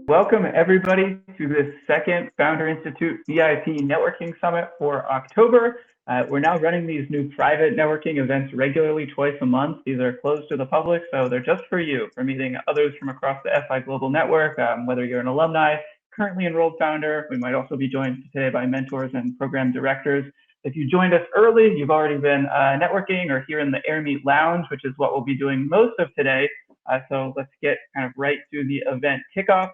Welcome everybody to this second Founder Institute VIP Networking Summit for October. We're now running these new private networking events regularly twice a month. These are closed to the public, so they're just for you, for meeting others from across the FI Global Network, whether you're an alumni, currently enrolled founder. We might also be joined today by mentors and program directors. If you joined us early, you've already been networking or here in the Air Meet Lounge, which is what we'll be doing most of today. So let's get kind of right to the event kickoff.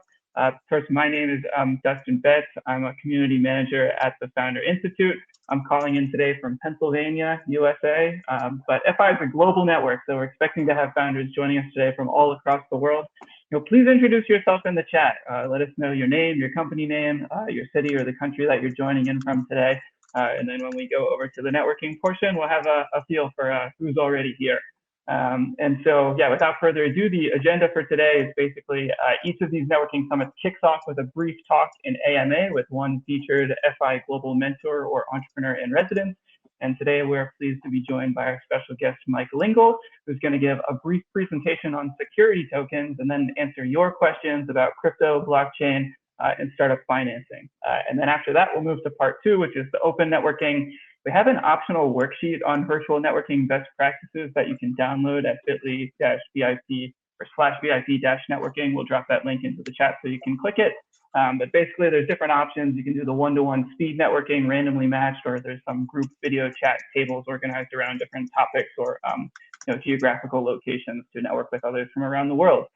First, my name is Dustin Betts. I'm a community manager at the Founder Institute. I'm calling in today from Pennsylvania, USA, but FI is a global network, so we're expecting to have founders joining us today from all across the world. Please introduce yourself in the chat. Let us know your name, your company name, your city or the country that you're joining in from today. And then when we go over to the networking portion, we'll have a feel for who's already here. And so, yeah, without further ado, the agenda for today is basically each of these networking summits kicks off with a brief talk in AMA with one featured FI global mentor or entrepreneur in residence. And today we're pleased to be joined by our special guest, Mike Lingle, who's going to give a brief presentation on security tokens and then answer your questions about crypto, blockchain, and startup financing. And then after that, we'll move to part two, which is the open networking. We have an optional worksheet on virtual networking best practices that you can download at bit.ly/VIP or /VIP-networking. We'll drop that link into the chat so you can click it. But basically, there's different options. You can do the one-to-one speed networking, randomly matched, or there's some group video chat tables organized around different topics or geographical locations to network with others from around the world.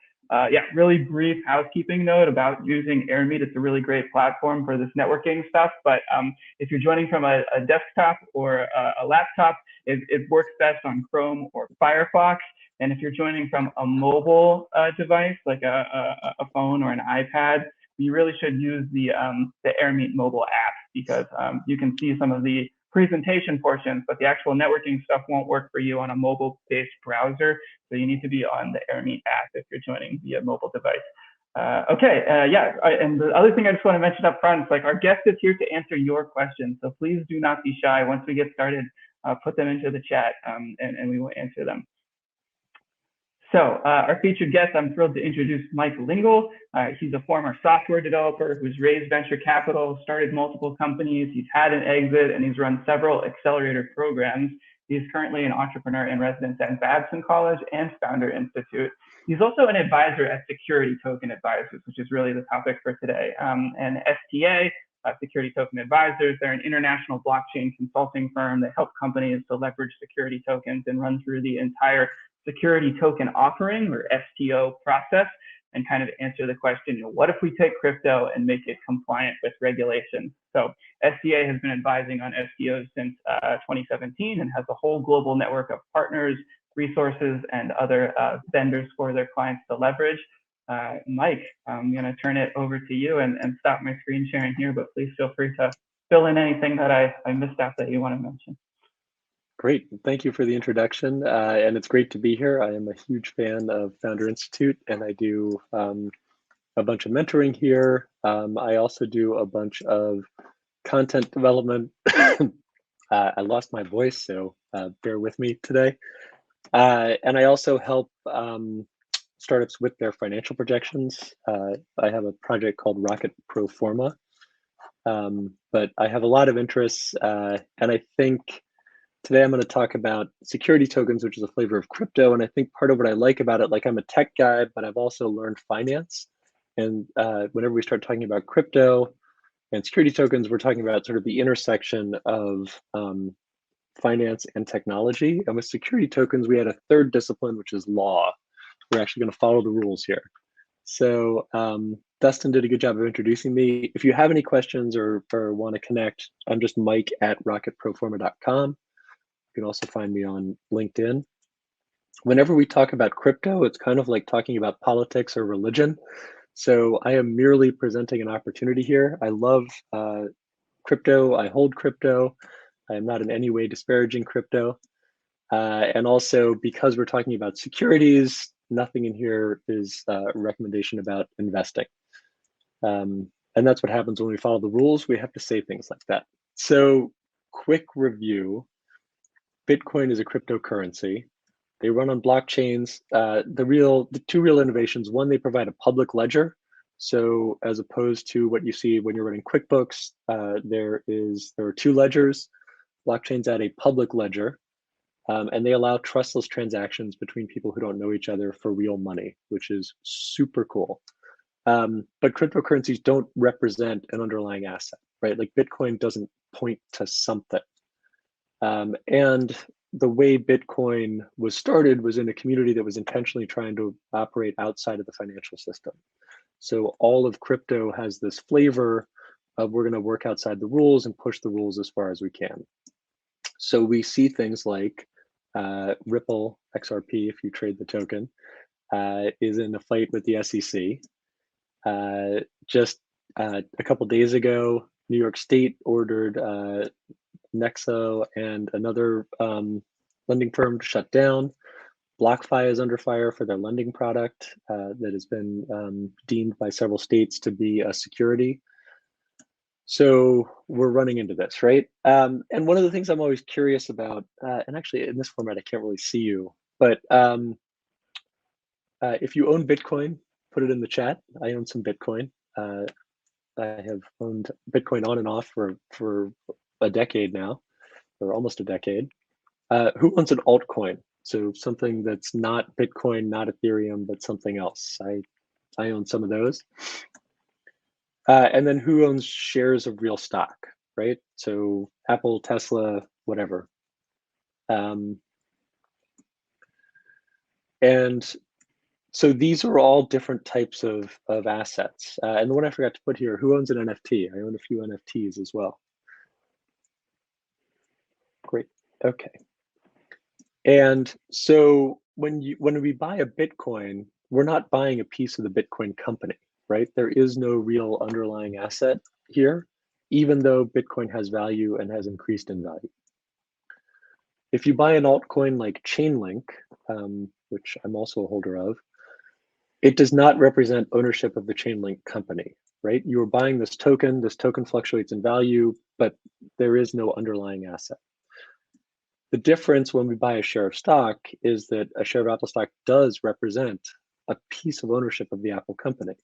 Yeah, really brief housekeeping note about using AirMeet. It's a really great platform for this networking stuff, but if you're joining from a desktop or a laptop, it works best on Chrome or Firefox. And if you're joining from a mobile device, like a phone or an iPad, you really should use the AirMeet mobile app because you can see some of the presentation portions, but the actual networking stuff won't work for you on a mobile-based browser. So you need to be on the AirMeet app if you're joining via mobile device. And the other thing I just want to mention up front is like our guest is here to answer your questions. So please do not be shy. Once we get started, put them into the chat and we will answer them. So our featured guest, I'm thrilled to introduce Mike Lingle. He's a former software developer who's raised venture capital, started multiple companies. He's had an exit and he's run several accelerator programs. He's currently an entrepreneur in residence at Babson College and Founder Institute. He's also an advisor at Security Token Advisors, which is really the topic for today. And STA, Security Token Advisors, they're an international blockchain consulting firm that help companies to leverage security tokens and run through the entire security token offering or STO process and kind of answer the question, what if we take crypto and make it compliant with regulation? So STA has been advising on STOs since 2017 and has a whole global network of partners, resources, and other vendors for their clients to leverage. Mike, I'm going to turn it over to you and stop my screen sharing here, but please feel free to fill in anything that I missed out that you want to mention. Great. Thank you for the introduction. And it's great to be here. I am a huge fan of Founder Institute, and I do a bunch of mentoring here. I also do a bunch of content development. I lost my voice, so bear with me today. And I also help startups with their financial projections. I have a project called Rocket Pro Forma. But I have a lot of interests, and I think today I'm going to talk about security tokens, which is a flavor of crypto. And I think part of what I like about it, like I'm a tech guy, but I've also learned finance. And whenever we start talking about crypto and security tokens, we're talking about sort of the intersection of finance and technology. And with security tokens, we had a third discipline, which is law. We're actually going to follow the rules here. So Dustin did a good job of introducing me. If you have any questions or want to connect, I'm just mike@rocketproforma.com. You can also find me on LinkedIn. Whenever we talk about crypto, it's kind of like talking about politics or religion. So I am merely presenting an opportunity here. I love crypto. I hold crypto. I am not in any way disparaging crypto. And also, because we're talking about securities, nothing in here is a recommendation about investing. And that's what happens when we follow the rules. We have to say things like that. So quick review. Bitcoin is a cryptocurrency. They run on blockchains. The two real innovations: one, they provide a public ledger So as opposed to what you see when you're running QuickBooks, there are two ledgers. Blockchains add a public ledger, and they allow trustless transactions between people who don't know each other for real money, which is super cool. But cryptocurrencies don't represent an underlying asset, right? Like Bitcoin doesn't point to something. And the way Bitcoin was started was in a community that was intentionally trying to operate outside of the financial system. So all of crypto has this flavor of we're going to work outside the rules and push the rules as far as we can. So we see things like Ripple XRP, if you trade the token, is in a fight with the SEC. Just a couple days ago, New York State ordered Nexo and another lending firm to shut down. BlockFi is under fire for their lending product that has been deemed by several states to be a security. So we're running into this, right? And one of the things I'm always curious about, and actually in this format, I can't really see you, but if you own Bitcoin, put it in the chat. I own some Bitcoin. I have owned Bitcoin on and off for a decade now, or almost a decade. Who owns an altcoin? So something that's not Bitcoin, not Ethereum, but something else. I own some of those. And then who owns shares of real stock, right? So Apple, Tesla, whatever. And so these are all different types of assets. And the one I forgot to put here, who owns an NFT? I own a few NFTs as well. Great, okay. And so when we buy a Bitcoin, we're not buying a piece of the Bitcoin company, right? There is no real underlying asset here, even though Bitcoin has value and has increased in value. If you buy an altcoin like Chainlink, which I'm also a holder of, it does not represent ownership of the Chainlink company, right? You are buying this token fluctuates in value, but there is no underlying asset. The difference when we buy a share of stock is that a share of Apple stock does represent a piece of ownership of the Apple company.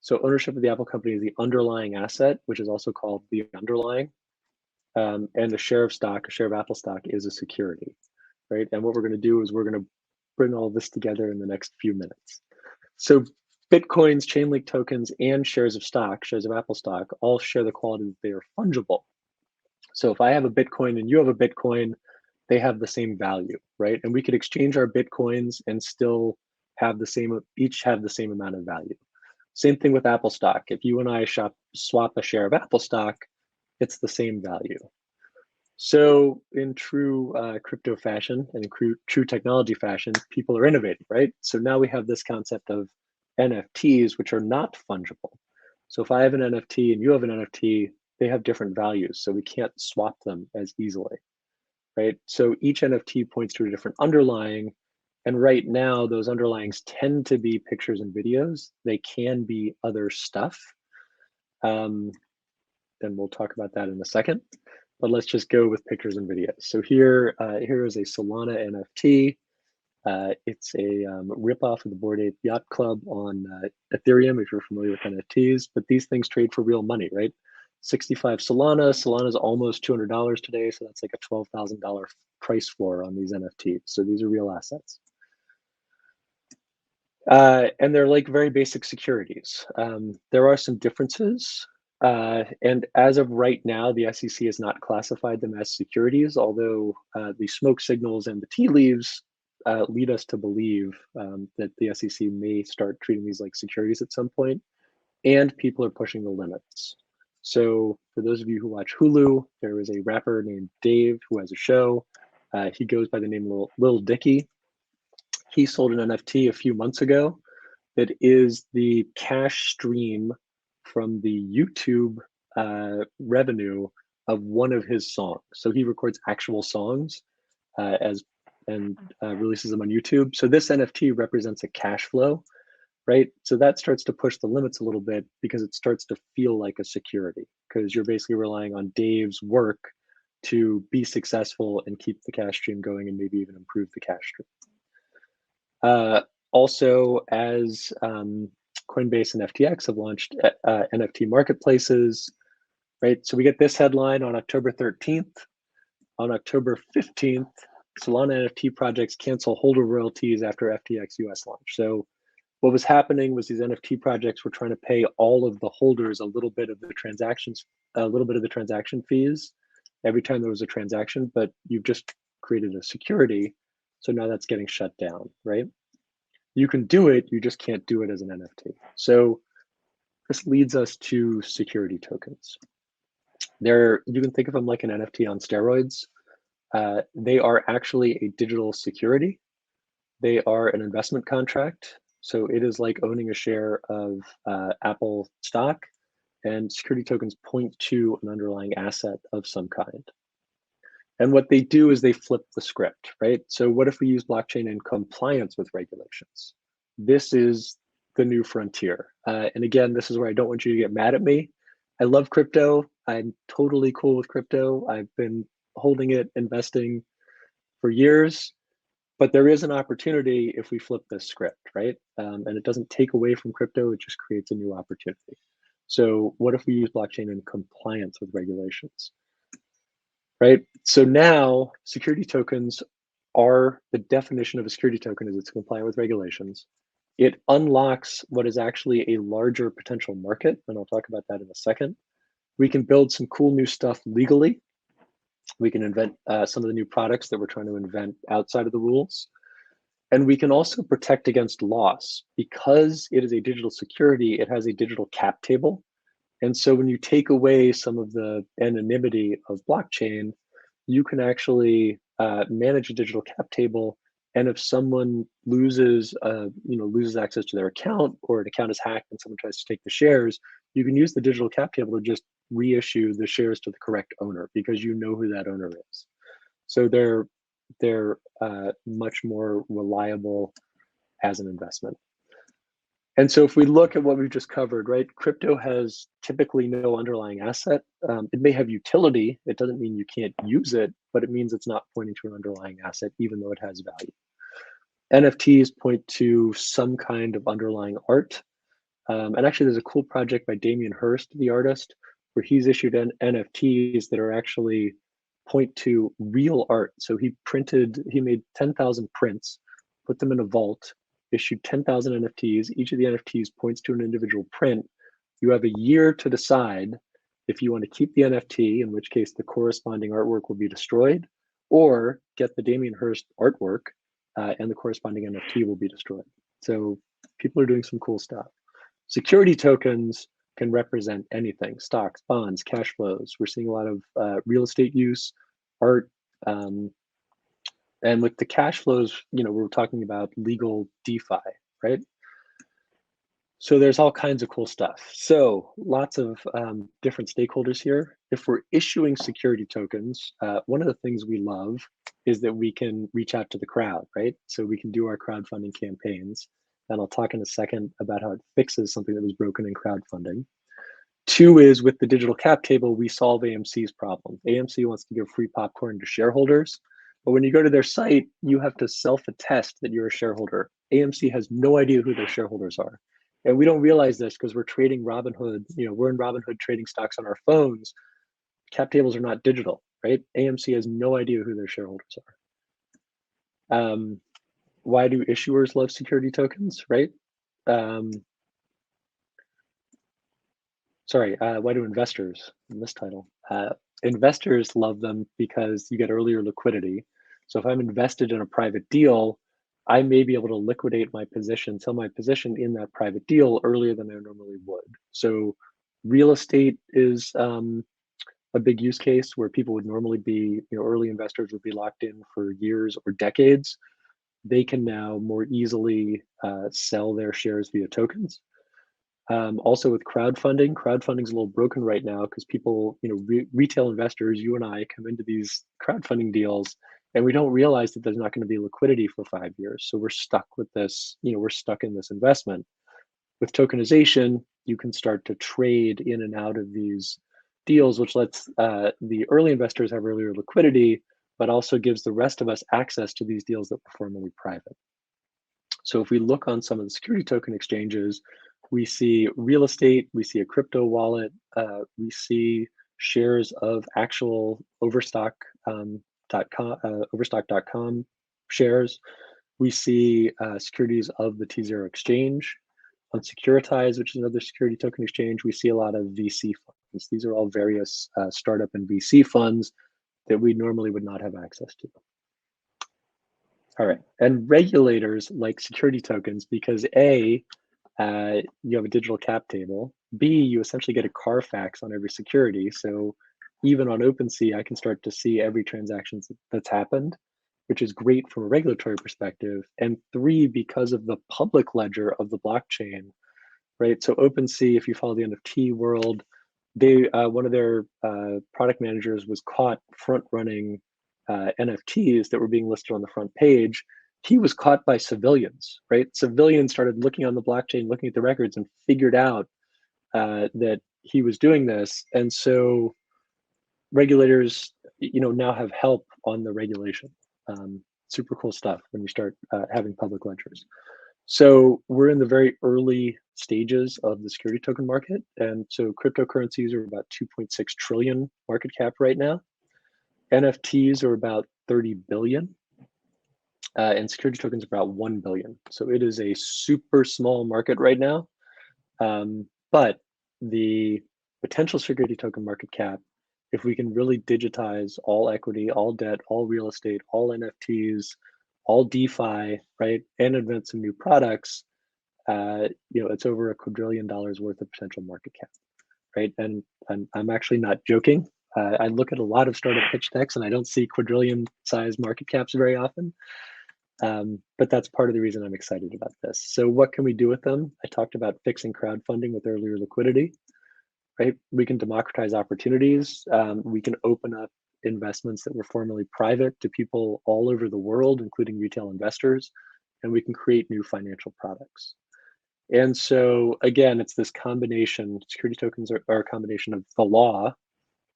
So ownership of the Apple company is the underlying asset, which is also called the underlying. And a share of stock, a share of Apple stock is a security, right? And what we're going to do is we're going to bring all this together in the next few minutes. So Bitcoins, Chainlink tokens, and shares of stock, shares of Apple stock, all share the quality that they are fungible. So if I have a Bitcoin and you have a Bitcoin, they have the same value, right? And we could exchange our Bitcoins and still have the same, each have the same amount of value. Same thing with Apple stock. If you and I swap a share of Apple stock, it's the same value. So in true crypto fashion and in true technology fashion, people are innovating, right? So now we have this concept of NFTs, which are not fungible. So if I have an NFT and you have an NFT, they have different values, so we can't swap them as easily, right? So each NFT points to a different underlying, and right now those underlyings tend to be pictures and videos. They can be other stuff. And we'll talk about that in a second. But let's just go with pictures and videos. So here is a Solana NFT. It's a ripoff of the Bored Ape Yacht Club on Ethereum, if you're familiar with NFTs. But these things trade for real money, right? 65 Solana. Solana is almost $200 today, so that's like a $12,000 price floor on these NFTs. So these are real assets. And they're like very basic securities. There are some differences. And as of right now, the SEC has not classified them as securities, although the smoke signals and the tea leaves lead us to believe that the SEC may start treating these like securities at some point, and people are pushing the limits. So for those of you who watch Hulu, there is a rapper named Dave who has a show. He goes by the name Lil Dicky. He sold an NFT a few months ago that is the cash stream from the YouTube revenue of one of his songs. So he records actual songs and releases them on YouTube. So this NFT represents a cash flow, right? So that starts to push the limits a little bit because it starts to feel like a security, because you're basically relying on Dave's work to be successful and keep the cash stream going and maybe even improve the cash stream. Also, as Coinbase and FTX have launched NFT marketplaces, right? So we get this headline on October 13th. On October 15th, Solana NFT projects cancel holder royalties after FTX US launch. So what was happening was these NFT projects were trying to pay all of the holders a little bit of the transactions, a little bit of the transaction fees every time there was a transaction, but you've just created a security. So now that's getting shut down, right? You can do it, you just can't do it as an NFT. So this leads us to security tokens. You can think of them like an NFT on steroids. They are actually a digital security. They are an investment contract. So it is like owning a share of Apple stock, and security tokens point to an underlying asset of some kind. And what they do is they flip the script, right? So what if we use blockchain in compliance with regulations? This is the new frontier. And again, this is where I don't want you to get mad at me. I love crypto. I'm totally cool with crypto. I've been holding it, investing for years, but there is an opportunity if we flip this script, right? And it doesn't take away from crypto, it just creates a new opportunity. So what if we use blockchain in compliance with regulations, right? So now security tokens are, the definition of a security token is it's compliant with regulations. It unlocks what is actually a larger potential market, and I'll talk about that in a second. We can build some cool new stuff legally. We can invent some of the new products that we're trying to invent outside of the rules. And we can also protect against loss. Because it is a digital security, it has a digital cap table. And so when you take away some of the anonymity of blockchain, you can actually manage a digital cap table. And if someone loses access to their account, or an account is hacked and someone tries to take the shares, you can use the digital cap table to just reissue the shares to the correct owner because you know who that owner is. So they're much more reliable as an investment. And so if we look at what we've just covered, right, crypto has typically no underlying asset. It may have utility. It doesn't mean you can't use it, but it means it's not pointing to an underlying asset, even though it has value. NFTs point to some kind of underlying art. And actually, there's a cool project by Damien Hirst, the artist, where he's issued NFTs that are actually point to real art. So he made 10,000 prints, put them in a vault, issued 10,000 NFTs. Each of the NFTs points to an individual print. You have a year to decide if you want to keep the NFT, in which case the corresponding artwork will be destroyed, or get the Damien Hirst artwork and the corresponding NFT will be destroyed. So people are doing some cool stuff. Security tokens can represent anything: stocks, bonds, cash flows. We're seeing a lot of real estate use, art, and with the cash flows, we're talking about legal DeFi, right? So there's all kinds of cool stuff. So lots of different stakeholders here. If we're issuing security tokens, one of the things we love is that we can reach out to the crowd, right? So we can do our crowdfunding campaigns. And I'll talk in a second about how it fixes something that was broken in crowdfunding. Two is, with the digital cap table, we solve AMC's problem. AMC wants to give free popcorn to shareholders, but when you go to their site, you have to self-attest that you're a shareholder. AMC has no idea who their shareholders are. And we don't realize this because we're trading Robinhood, we're in Robinhood trading stocks on our phones. Cap tables are not digital, right? AMC has no idea who their shareholders are. Why do issuers love security tokens, right? Why do investors, in this title, investors love them because you get earlier liquidity. So if I'm invested in a private deal, I may be able to liquidate my position, sell my position in that private deal earlier than I normally would. So real estate is a big use case where people would normally be, early investors would be locked in for years or decades. They can now more easily sell their shares via tokens. Also with crowdfunding is a little broken right now because people, retail investors, you and I, come into these crowdfunding deals and we don't realize that there's not going to be liquidity for 5 years. So we're stuck with this, we're stuck in this investment. With tokenization, you can start to trade in and out of these deals, which lets the early investors have earlier liquidity, but also gives the rest of us access to these deals that were formerly private. So if we look on some of the security token exchanges, We see real estate, we see a crypto wallet, we see shares of actual overstock.com shares. We see securities of the T0 exchange. On Securitize, which is another security token exchange, we see a lot of VC funds. These are all various startup and VC funds that we normally would not have access to. All right, and regulators like security tokens because A, you have a digital cap table. B, you essentially get a Carfax on every security. So even on OpenSea, I can start to see every transaction that's happened, which is great from a regulatory perspective. And 3, because of the public ledger of the blockchain, right? So OpenSea, if you follow the NFT world, they one of their product managers was caught front running NFTs that were being listed on the front page. He was caught by civilians, right? Civilians started looking on the blockchain, looking at the records, and figured out that he was doing this. And so regulators, now have help on the regulation. Super cool stuff when you start having public ledgers. So we're in the very early stages of the security token market. And so cryptocurrencies are about 2.6 trillion market cap right now. NFTs are about 30 billion. And security tokens are about 1 billion. So it is a super small market right now. But the potential security token market cap, if we can really digitize all equity, all debt, all real estate, all NFTs, all DeFi, right, and invent some new products, it's over $1 quadrillion worth of potential market cap, right? And I'm actually not joking. I look at a lot of startup pitch decks and I don't see quadrillion size market caps very often. But that's part of the reason I'm excited about this. So what can we do with them? I talked about fixing crowdfunding with earlier liquidity, right? We can democratize opportunities. We can open up investments that were formerly private to people all over the world, including retail investors, and we can create new financial products. And so again, it's this combination, security tokens are a combination of the law,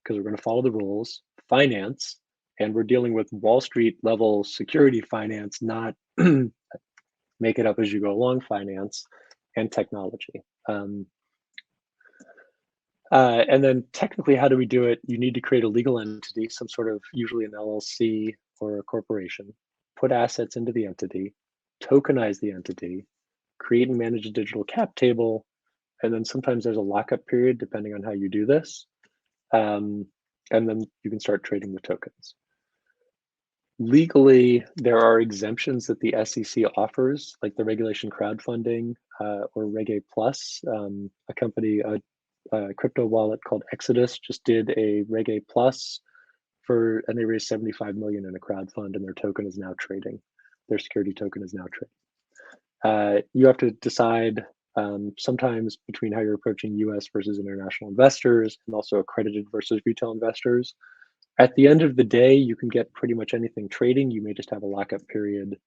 because we're going to follow the rules, finance, and we're dealing with Wall Street level security finance, not make it up as you go along finance, and technology. And then technically, how do we do it? You need to create a legal entity, some sort of, usually an LLC or a corporation, put assets into the entity, tokenize the entity, create and manage a digital cap table, and then sometimes there's a lockup period depending on how you do this. And then you can start trading the tokens. Legally, there are exemptions that the SEC offers, like the regulation crowdfunding or Reg A Plus. A company, a crypto wallet called Exodus just did a Reg A Plus and they raised 75 million in a crowdfund, and their token is now trading. Their security token is now trading. You have to decide sometimes between how you're approaching US versus international investors, and also accredited versus retail investors. At the end of the day, you can get pretty much anything trading. You may just have a lockup period,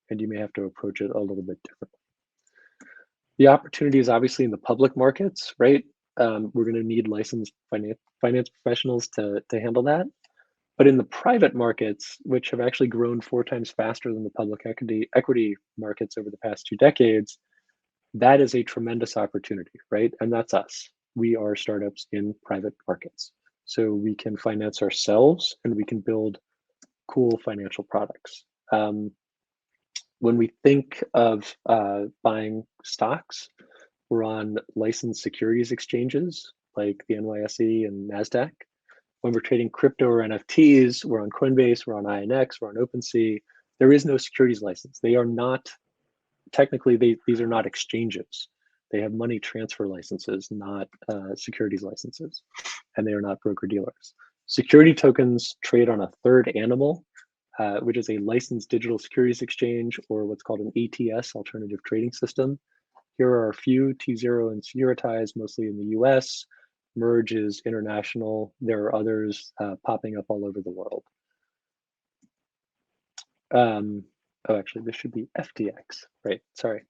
and you may have to approach it a little bit differently. The opportunity is obviously in the public markets, right? We're going to need licensed finance professionals to handle that. But in the private markets, which have actually grown 4 times faster than the public equity markets over the past 2 decades, that is a tremendous opportunity, right? And that's us. We are startups in private markets. So we can finance ourselves and we can build cool financial products. When we think of buying stocks, we're on licensed securities exchanges like the NYSE and NASDAQ. When we're trading crypto or NFTs, we're on Coinbase, we're on INX, we're on OpenSea. There is no securities license. They are not, technically, these are not exchanges. They have money transfer licenses, not securities licenses, and they are not broker dealers. Security tokens trade on a third animal, which is a licensed digital securities exchange, or what's called an ATS, alternative trading system. Here are a few: T0 and Securitize, mostly in the US. Merge is international. There are others popping up all over the world. Oh, actually, this should be FTX, right? Sorry.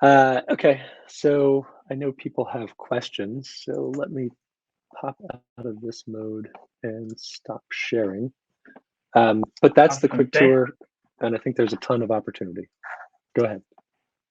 Okay, so I know people have questions, so let me pop out of this mode and stop sharing. But that's the quick tour, and I think there's a ton of opportunity. Go ahead.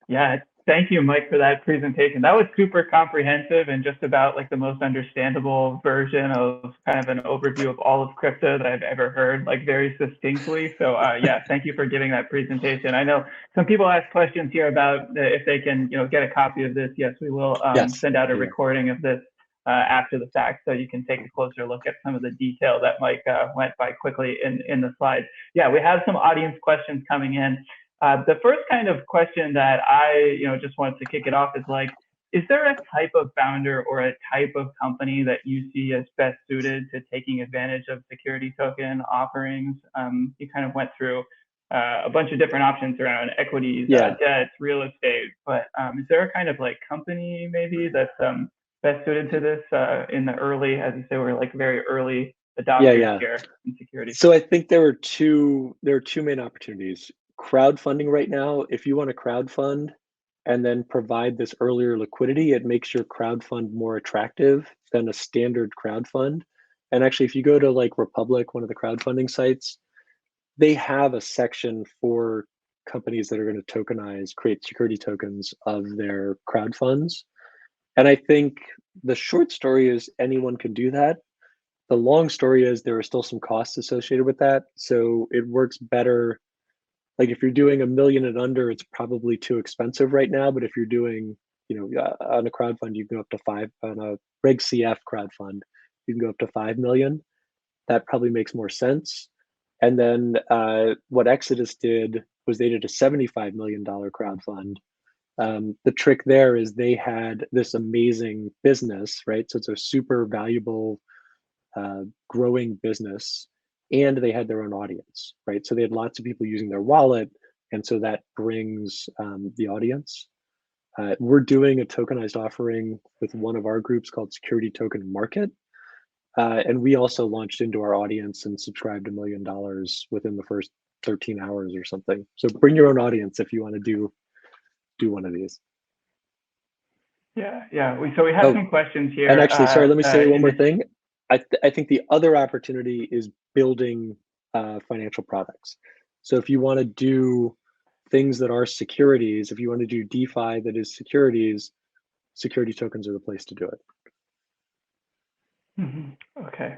Yeah, Thank you, Mike, for that presentation. That was super comprehensive and just about like the most understandable version of kind of an overview of all of crypto that I've ever heard, like very succinctly. So yeah, thank you for giving that presentation. I know some people ask questions here about if they can, get a copy of this. Yes, we will Yes. send out a recording of this after the fact, so you can take a closer look at some of the detail that Mike went by quickly in the slides. Yeah, we have some audience questions coming in. The first kind of question that I, just wanted to kick it off is like, is there a type of founder or a type of company that you see as best suited to taking advantage of security token offerings? You kind of went through a bunch of different options around equities, debts, real estate, but is there a kind of like company maybe that's best suited to this in the early, as you say, we're like very early adopters here in security? So I think there are two main opportunities. Crowdfunding right now, if you want to crowdfund and then provide this earlier liquidity, it makes your crowdfund more attractive than a standard crowdfund. And actually, if you go to like Republic, one of the crowdfunding sites, they have a section for companies that are going to tokenize, create security tokens of their crowdfunds. And I think the short story is anyone can do that. The long story is there are still some costs associated with that. So it works better. Like if you're doing $1 million and under, it's probably too expensive right now. But if you're doing, on a crowdfund, you can go up to on a Reg CF crowdfund, you can go up to 5 million. That probably makes more sense. And then what Exodus did was they did a $75 million crowdfund. The trick there is they had this amazing business, right? So it's a super valuable, growing business, and they had their own audience, right? So they had lots of people using their wallet, and so that brings the audience. We're doing a tokenized offering with one of our groups called Security Token Market, and we also launched into our audience and subscribed $1 million within the first 13 hours or something. So bring your own audience if you want to do one of these. Yeah. So we have some questions here. And actually, sorry, let me say one more thing. I think the other opportunity is building financial products. So if you want to do things that are securities, if you want to do DeFi that is securities, security tokens are the place to do it. Okay,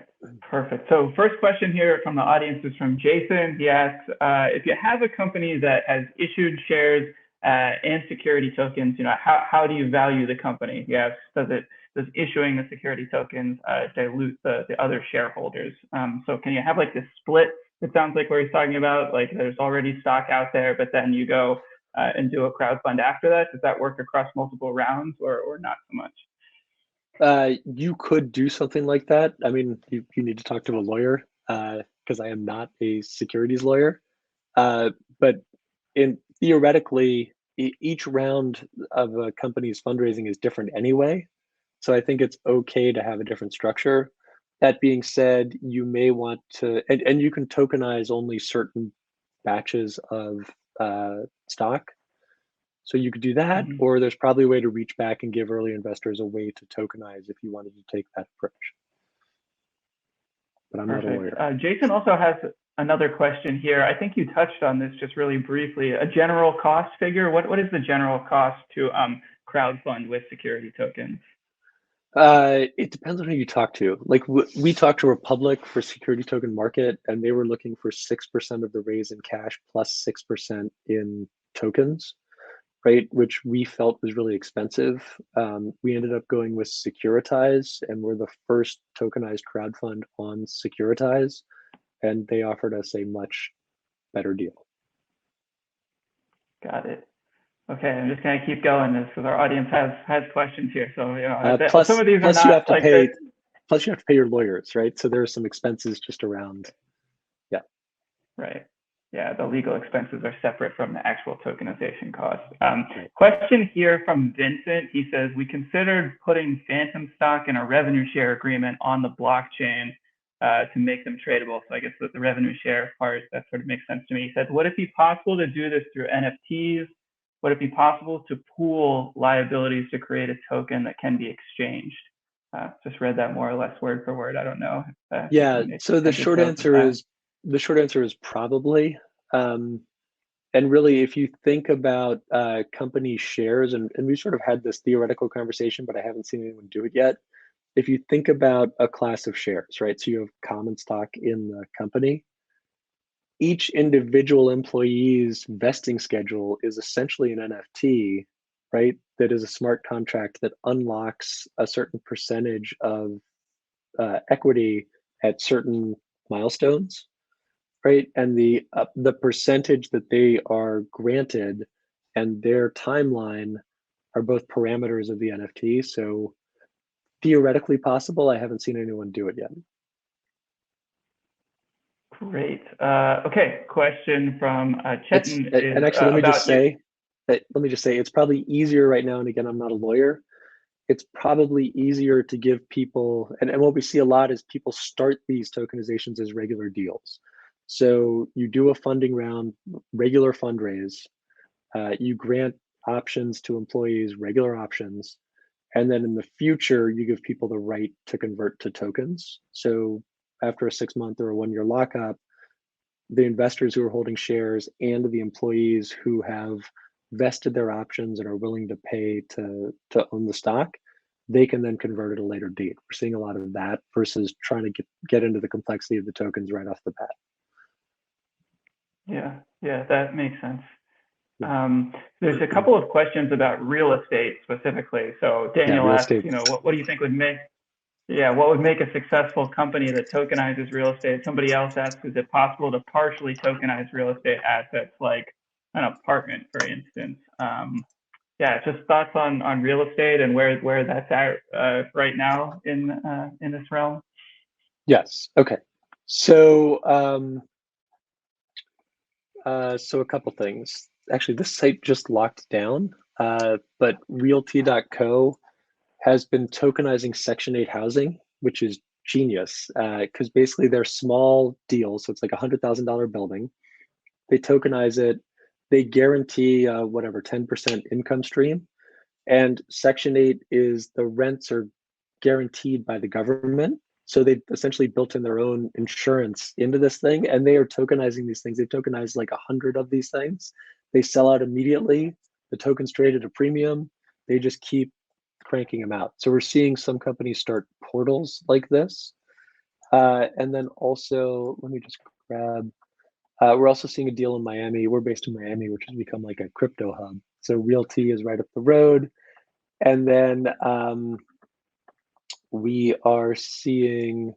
perfect. So first question here from the audience is from Jason. He asks, if you have a company that has issued shares and security tokens, how do you value the company? Yes, does issuing the security tokens dilute the other shareholders? So can you have like this split? It sounds like where he's talking about, like there's already stock out there, but then you go and do a crowdfund after that. Does that work across multiple rounds or not so much? You could do something like that. I mean, you need to talk to a lawyer because I am not a securities lawyer. But theoretically, each round of a company's fundraising is different anyway. So I think it's okay to have a different structure. That being said, you may want to, and you can tokenize only certain batches of stock. So you could do that, or there's probably a way to reach back and give early investors a way to tokenize if you wanted to take that approach. But I'm not a lawyer. Jason also has another question here. I think you touched on this just really briefly. A general cost figure. What is the general cost to crowdfund with security tokens? It depends on who you talk to. Like we talked to Republic for security token market, and they were looking for 6% of the raise in cash plus 6% in tokens, right? Which we felt was really expensive. We ended up going with Securitize, and we're the first tokenized crowdfund on Securitize, and they offered us a much better deal. Got it. Okay, I'm just going to keep going because our audience has questions here. So plus, some of these plus are not you have to like pay. Plus, you have to pay your lawyers, right? So there are some expenses just around. Yeah. Right. Yeah, the legal expenses are separate from the actual tokenization cost. Question here from Vincent. He says, we considered putting phantom stock in a revenue share agreement on the blockchain to make them tradable. So I guess the revenue share part, that sort of makes sense to me. He said, would it be possible to do this through NFTs? Would it be possible to pool liabilities to create a token that can be exchanged? Just read that more or less word for word. I don't know. Yeah, so the short answer is probably. And really, if you think about company shares, and we sort of had this theoretical conversation, but I haven't seen anyone do it yet. If you think about a class of shares, right? So you have common stock in the company. Each individual employee's vesting schedule is essentially an NFT, right? That is a smart contract that unlocks a certain percentage of equity at certain milestones, right? And the percentage that they are granted and their timeline are both parameters of the NFT. So theoretically possible. I haven't seen anyone do it yet. Great. Okay, question from Chetan is and actually, let me just about say, it's probably easier right now. And again, I'm not a lawyer. It's probably easier to give people, and what we see a lot is people start these tokenizations as regular deals. So you do a funding round, regular fundraise, you grant options to employees, regular options, and then in the future, you give people the right to convert to tokens. So after a 6-month or a 1-year lockup, the investors who are holding shares and the employees who have vested their options and are willing to pay to own the stock, they can then convert at a later date. We're seeing a lot of that versus trying to get into the complexity of the tokens right off the bat. Yeah, that makes sense. There's a couple of questions about real estate specifically. So Daniel asks, what do you think would make a successful company that tokenizes real estate? Somebody else asks, is it possible to partially tokenize real estate assets like an apartment, for instance? Just thoughts on real estate and where that's at right now in this realm. Yes. Okay. So so a couple things. Actually, this site just locked down, but realty.co has been tokenizing Section 8 housing, which is genius because basically they're small deals. So it's like $100,000 building. They tokenize it. They guarantee whatever 10% income stream. And Section 8 is the rents are guaranteed by the government. So they essentially built in their own insurance into this thing, and they are tokenizing these things. They tokenize like 100 of these things. They sell out immediately. The tokens trade at a premium. They just keep cranking them out. So we're seeing some companies start portals like this. And then also, let me just grab, we're also seeing a deal in Miami. We're based in Miami, which has become like a crypto hub. So Realty is right up the road. And then we are seeing,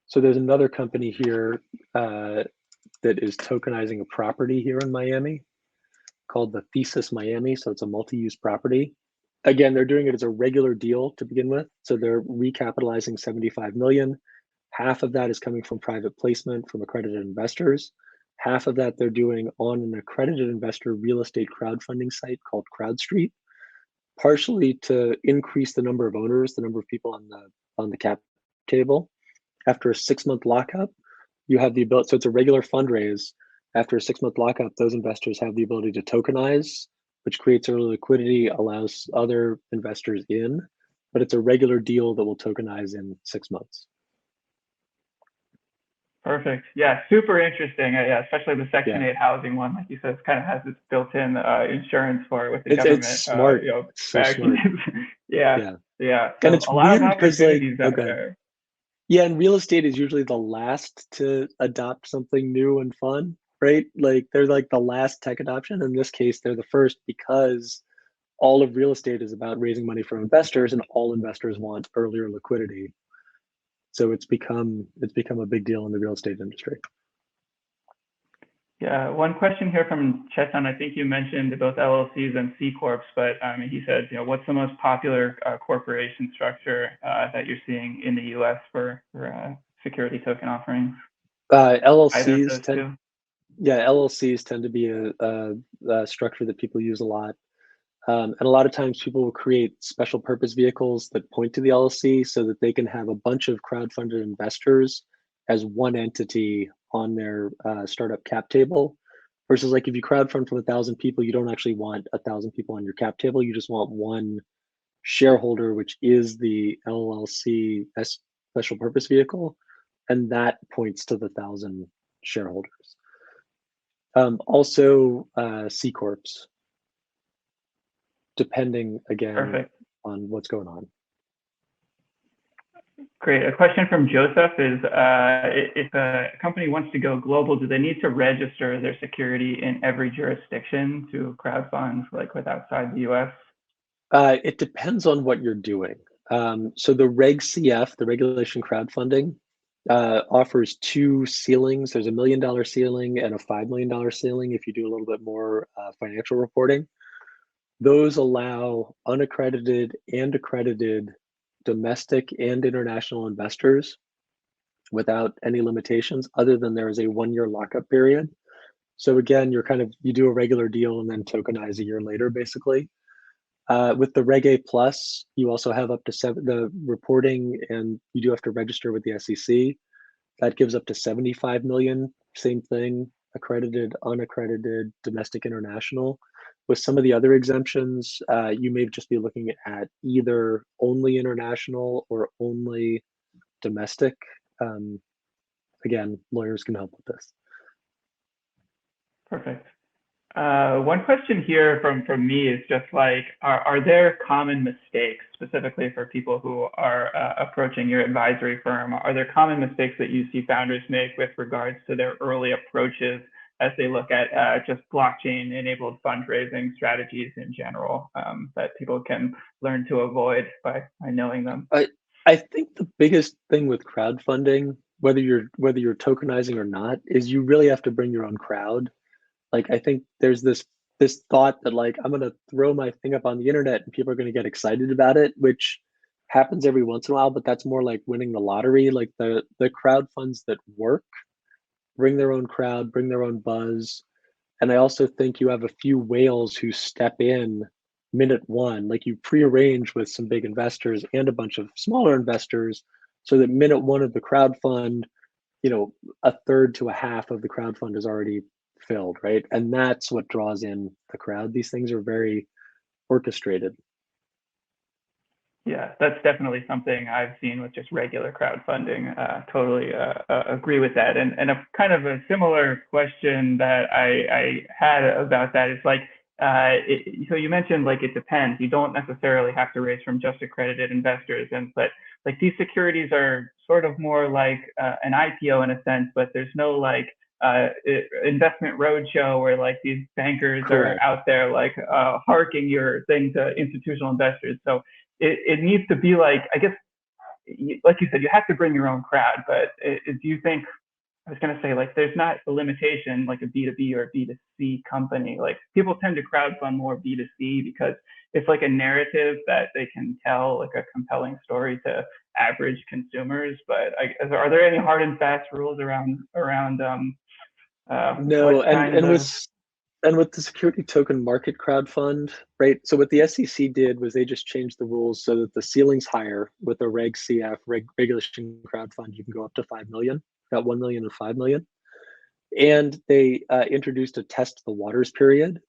so there's another company here that is tokenizing a property here in Miami called the Thesis Miami. So it's a multi-use property. Again, they're doing it as a regular deal to begin with. So they're recapitalizing 75 million. Half of that is coming from private placement from accredited investors. Half of that they're doing on an accredited investor real estate crowdfunding site called CrowdStreet, partially to increase the number of owners, the number of people on the cap table. After a 6-month lockup, you have the ability, so it's a regular fundraise. After a 6-month lockup, those investors have the ability to tokenize, which creates early liquidity, allows other investors in, but it's a regular deal that will tokenize in 6 months. Perfect. Yeah, super interesting. Yeah, especially the Section 8 housing one, like you said, it kind of has this built-in insurance for it with the government. It's smart. It's so smart. Yeah. So and it's a lot weird of opportunities out okay. there. Yeah, and real estate is usually the last to adopt something new and fun, right? Like they're like the last tech adoption. In this case, they're the first because all of real estate is about raising money from investors, and all investors want earlier liquidity. So it's become a big deal in the real estate industry. Yeah, one question here from Chetan. I think you mentioned both LLCs and C corps, but he said, what's the most popular corporation structure that you're seeing in the U.S. for security token offerings? LLCs tend to be a structure that people use a lot. And a lot of times people will create special purpose vehicles that point to the LLC so that they can have a bunch of crowdfunded investors as one entity on their startup cap table. Versus like if you crowdfund from 1,000 people, you don't actually want 1,000 people on your cap table. You just want one shareholder, which is the LLC special purpose vehicle. And that points to the 1,000 shareholders. Also C Corps, depending again Perfect. on what's going on. Great. A question from Joseph is, if a company wants to go global, do they need to register their security in every jurisdiction to crowdfund, like with outside the US? It depends on what you're doing. So the Reg CF, the regulation crowdfunding, offers two ceilings. There's $1 million ceiling and a $5 million ceiling if you do a little bit more financial reporting. Those allow unaccredited and accredited domestic and international investors without any limitations other than there is a 1-year lockup period. So again, you do a regular deal and then tokenize a year later, basically. With the Reg A Plus, you also have up to the reporting, and you do have to register with the SEC. That gives up to 75 million, same thing, accredited, unaccredited, domestic, international. With some of the other exemptions, you may just be looking at either only international or only domestic. Again, lawyers can help with this. Perfect. One question here from me is just like, are there common mistakes, specifically for people who are approaching your advisory firm? Are there common mistakes that you see founders make with regards to their early approaches as they look at just blockchain-enabled fundraising strategies in general, that people can learn to avoid by knowing them? I think the biggest thing with crowdfunding, whether you're tokenizing or not, is you really have to bring your own crowd. Like, I think there's this thought that, like, I'm gonna throw my thing up on the internet and people are gonna get excited about it, which happens every once in a while, but that's more like winning the lottery. Like the crowd funds that work bring their own crowd, bring their own buzz. And I also think you have a few whales who step in minute one, like you pre-arrange with some big investors and a bunch of smaller investors, so that minute one of the crowd fund, a third to a half of the crowd fund is already filled, right? And that's what draws in the crowd. These things are very orchestrated. Yeah, that's definitely something I've seen with just regular crowdfunding. Totally agree with that. And a kind of a similar question that I had about that is like, so you mentioned like it depends. You don't necessarily have to raise from just accredited investors, but like these securities are sort of more like an IPO in a sense, but there's no like investment roadshow where like these bankers Correct. are out there like harking your thing to institutional investors. So it needs to be like, I guess, like you said, you have to bring your own crowd, but do you think, I was going to say, like, there's not a limitation like a B2B or a B2C company. Like, people tend to crowdfund more B2C because it's like a narrative that they can tell, like a compelling story to average consumers. But are there any hard and fast rules around no, and with the security token market crowd fund, right? So what the SEC did was they just changed the rules so that the ceiling's higher. With the Reg CF, regulation crowd fund, you can go up to 5 million, got 1 million and 5 million. And they introduced a test the waters period.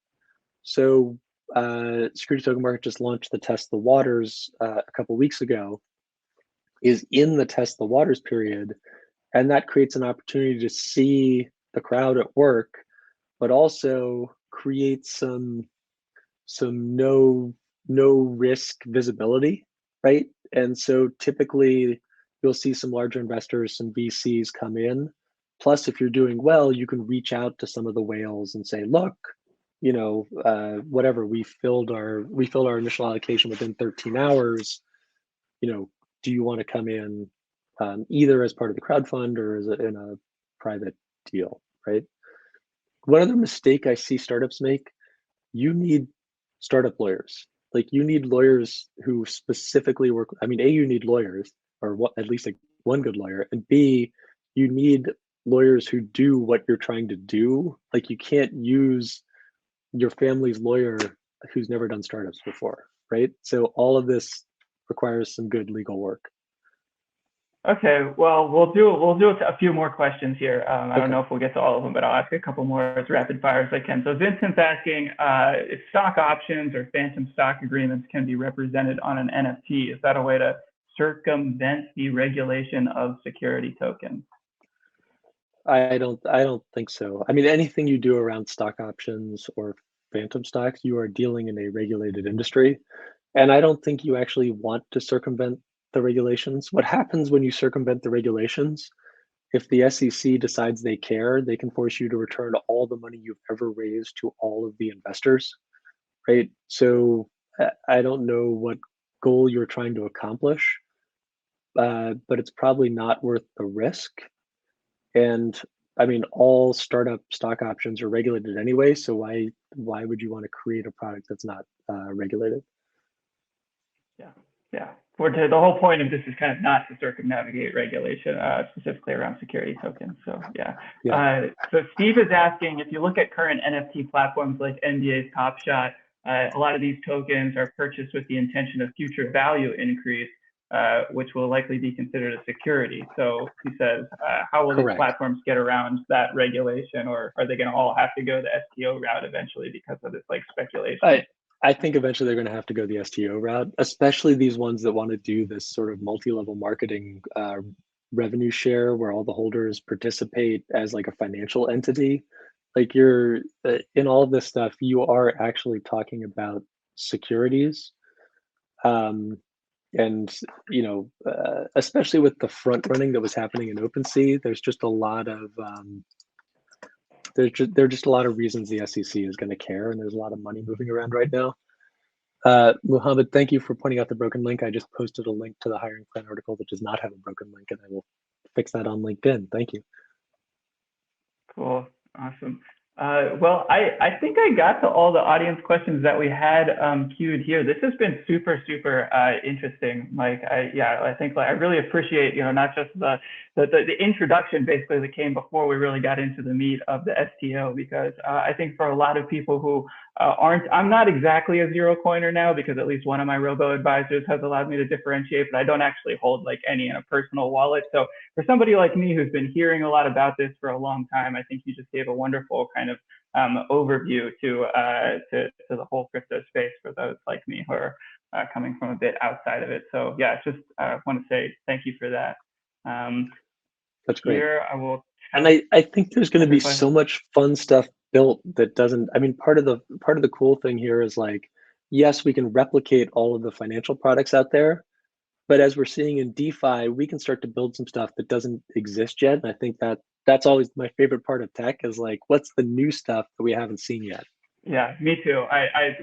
So security token market just launched the test the waters a couple weeks ago, is in the test the waters period. And that creates an opportunity to see the crowd at work, but also create some no risk visibility, right? And so typically you'll see some larger investors, some VCs come in. Plus, if you're doing well, you can reach out to some of the whales and say, look, whatever, we filled our initial allocation within 13 hours. Do you want to come in either as part of the crowd fund or as in a private deal, right? One other mistake I see startups make, you need startup lawyers. Like, you need lawyers who specifically work. I mean, A, you need lawyers, or at least like one good lawyer, and B, you need lawyers who do what you're trying to do. Like, you can't use your family's lawyer who's never done startups before, right? So all of this requires some good legal work. Okay, well, we'll do a few more questions here. I don't Okay. know if we'll get to all of them, but I'll ask a couple more as rapid fire as I can. So Vincent's asking if stock options or phantom stock agreements can be represented on an NFT. Is that a way to circumvent the regulation of security tokens? I don't think so. I mean, anything you do around stock options or phantom stocks, you are dealing in a regulated industry. And I don't think you actually want to circumvent the regulations. What happens when you circumvent the regulations? If the SEC decides they care, they can force you to return all the money you've ever raised to all of the investors, right? So I don't know what goal you're trying to accomplish, but it's probably not worth the risk. And I mean, all startup stock options are regulated anyway, so why would you want to create a product that's not regulated? Yeah, yeah. The whole point of this is kind of not to circumnavigate regulation, specifically around security tokens. So yeah. So Steve is asking, if you look at current NFT platforms like NBA's Top Shot, a lot of these tokens are purchased with the intention of future value increase, which will likely be considered a security. So he says, how will these platforms get around that regulation, or are they going to all have to go the STO route eventually because of this like speculation? I think eventually they're going to have to go the STO route, especially these ones that want to do this sort of multi-level marketing revenue share where all the holders participate as like a financial entity. Like you're in all of this stuff, you are actually talking about securities. And, you know, especially with the front running that was happening in OpenSea, there's just a lot of, there are just a lot of reasons the SEC is going to care, and there's a lot of money moving around right now. Muhammad, thank you for pointing out the broken link. I just posted a link to the hiring plan article that does not have a broken link, and I will fix that on LinkedIn. Thank you. Cool, awesome. Well, I think I got to all the audience questions that we had queued here. This has been super interesting, Mike. I think I really appreciate, you know, not just the introduction basically that came before we really got into the meat of the STO, because I think for a lot of people who I'm not exactly a zero coiner now, because at least one of my robo advisors has allowed me to differentiate, but I don't actually hold like any in a personal wallet. So for somebody like me who's been hearing a lot about this for a long time, I think you just gave a wonderful kind of overview to the whole crypto space for those like me who are coming from a bit outside of it. So yeah, just want to say thank you for that. That's great. Here I will. And I think there's going to be so much fun stuff built that doesn't. I mean, part of the cool thing here is like, yes, we can replicate all of the financial products out there, but as we're seeing in DeFi, we can start to build some stuff that doesn't exist yet. And I think that's always my favorite part of tech is like, what's the new stuff that we haven't seen yet? Yeah, me too.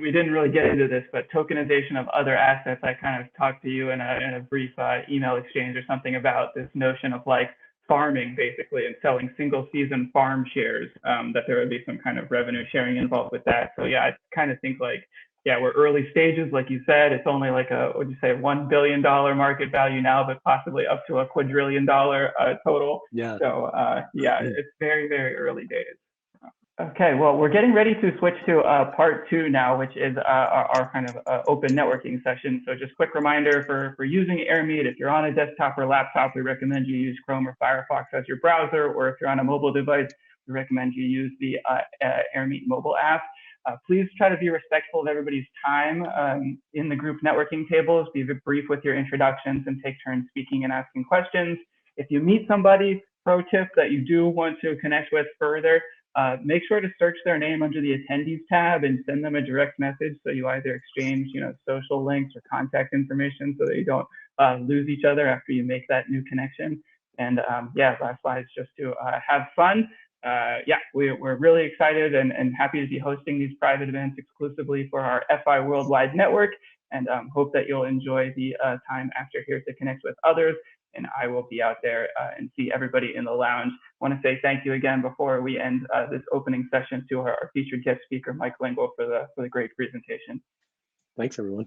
We didn't really get into this, but tokenization of other assets. I kind of talked to you in a brief email exchange or something about this notion of like farming basically and selling single season farm shares, that there would be some kind of revenue sharing involved with that. So yeah, I kind of think like, yeah, we're early stages. Like you said, it's only like what'd you say, $1 billion market value now, but possibly up to a quadrillion dollar total. Yeah. So yeah, it's very early days. Okay, well, we're getting ready to switch to part 2 now, which is our kind of open networking session. So just quick reminder for using AirMeet, if you're on a desktop or laptop, we recommend you use Chrome or Firefox as your browser, or if you're on a mobile device, we recommend you use the AirMeet mobile app. Please try to be respectful of everybody's time in the group networking tables. Be brief with your introductions and take turns speaking and asking questions. If you meet somebody, pro tip that you do want to connect with further, make sure to search their name under the attendees tab and send them a direct message, so you either exchange, you know, social links or contact information so that you don't lose each other after you make that new connection. And yeah, last slide is just to have fun. Yeah, we're really excited and happy to be hosting these private events exclusively for our FI Worldwide Network, and hope that you'll enjoy the time after here to connect with others. And I will be out there and see everybody in the lounge. I want to say thank you again before we end this opening session to our featured guest speaker, Mike Lingle, for the great presentation. Thanks, everyone.